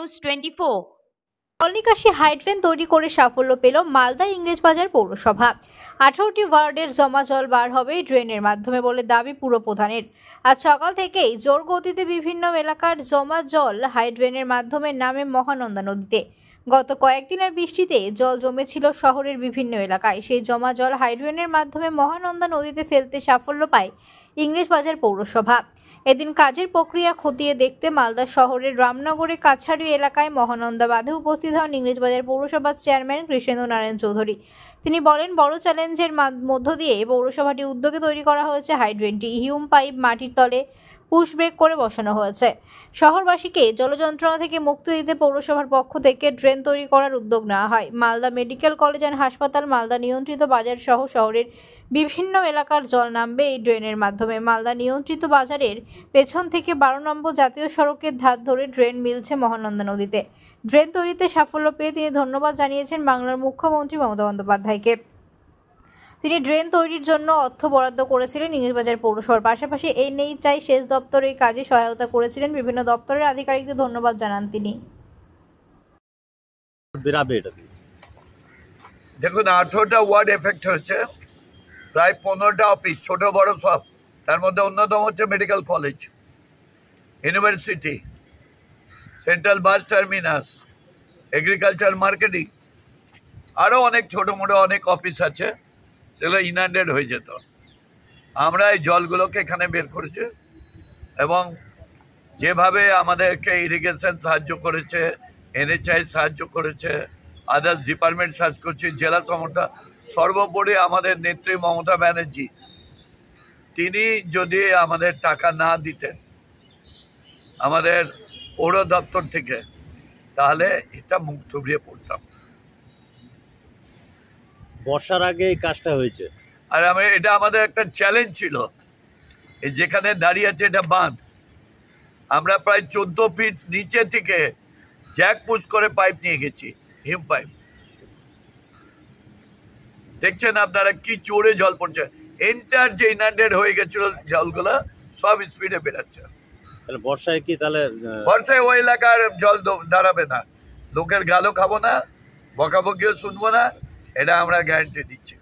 News 24। জলনিকাশি hydrant তৈরি করে সাফল্য পেল মালদা ইংরেজবাজার পৌরসভা। 18টি ওয়ার্ডের জমা জল বার হবে ড্রেনের মাধ্যমে বলে দাবি পুরপ্রধানের। আজ সকাল থেকেই জোর গতিতে বিভিন্ন এলাকার জমা জল হাইড্রেনের মাধ্যমে নামে মহানন্দা নদীতে। গত কয়েকদিনের বৃষ্টিতে জল জমেছিল শহরের বিভিন্ন এলাকায়। সেই জমা জল হাইড্রেনের মাধ্যমে মহানন্দা নদীতে ফেলতে সাফল্য পায় ইংরেজবাজার পৌরসভা। এদিন কাজের প্রক্রিয়া খতিয়ে দেখতে মালদা শহরের রামনগরে কাছাড়ি এলাকায় মহানন্দা বাঁধে উপস্থিত হন ইংরেজবাজার পৌরসভার চেয়ারম্যান কৃষ্ণেন্দু নারায়ণ চৌধুরী। তিনি বলেন, বড় চ্যালেঞ্জের মধ্য দিয়ে পৌরসভাটি উদ্যোগে তৈরি করা হয়েছে হাইড্রেনটি। হিউম পাইপ মাটির তলে পুশ ব্রেক করে বসানো হয়েছে। শহরবাসীকে জলযন্ত্রণা থেকে মুক্তি দিতে পৌরসভার পক্ষ থেকে ড্রেন তৈরি করার উদ্যোগ নেওয়া হয়। মালদা মেডিকেল কলেজ অ্যান্ড হাসপাতাল, মালদা নিয়ন্ত্রিত বাজার সহ শহরের বিভিন্ন এলাকার জল নামবে এই ড্রেনের মাধ্যমে। মালদা নিয়ন্ত্রিত বাজারের পেছন থেকে 12 নম্বর জাতীয় সড়কের ধার ধরে ড্রেন মিলছে মহানন্দা নদীতে। ড্রেন তৈরিতে সাফল্য পেয়ে তিনি ধন্যবাদ জানিয়েছেন বাংলার মুখ্যমন্ত্রী মমতা বন্দ্যোপাধ্যায়কে। তিনি ড্রেন তৈরির জন্য অর্থ বরাদ্দ করেছিলেন ইংরেজবাজার পৌরসভার। পাশাপাশি NHI সেচ দপ্তর এই কাজে সহায়তা করেছিলেন। বিভিন্ন দপ্তরের আধিকারিকদের ধন্যবাদ জানান তিনি। দেখুন, 18টা ওয়ার্ড এফেক্ট হয়েছে, প্রায় 15টা অফিস, ছোট বড় সব। তার মধ্যে অন্যতম হচ্ছে medical college, university, central bus terminus, agriculture marketing, আরও অনেক ছোটো মোটো অনেক অফিস আছে, সেগুলো ইনআন্ডেড হয়ে যেত। আমরা এই জলগুলোকে এখানে বের করেছি এবং যেভাবে আমাদেরকে ইরিগেশন সাহায্য করেছে, NHI সাহায্য করেছে, আদার্স ডিপার্টমেন্ট সাহায্য করছে, জেলা সমর্থা, সর্বোপরি আমাদের নেত্রী মমতা ব্যানার্জি, তিনি যদি আমাদের টাকা না দিতেন আমাদের পৌর দপ্তর থেকে, তাহলে এটা মুখ থুবড়িয়ে পড়তাম। বর্ষার আগে এই কাজটা হয়েছে আর এটা আমাদের একটা চ্যালেঞ্জ ছিল। এই যেখানে দাঁড়িয়ে আছে এটা বাঁধ, আমরা প্রায় 14 ফিট নিচে থেকে জ্যাক পুশ করে পাইপ নিয়ে গেছি, হিম পাইপ। দেখছেন আপনারা কি চড়ে জল পড়ছে। এন্টার যে ইনআন্ডেড হয়ে গেছিল জলগুলো সব স্পিডে বেরাচ্ছে। তাহলে বর্ষায় কি তাহলে বর্ষায় ওই এলাকার জল দাঁড়াবে না, লোকের গালও খাবো না, বকাবকিও শুনবো না, এটা আমরা গ্যারান্টি দিচ্ছি।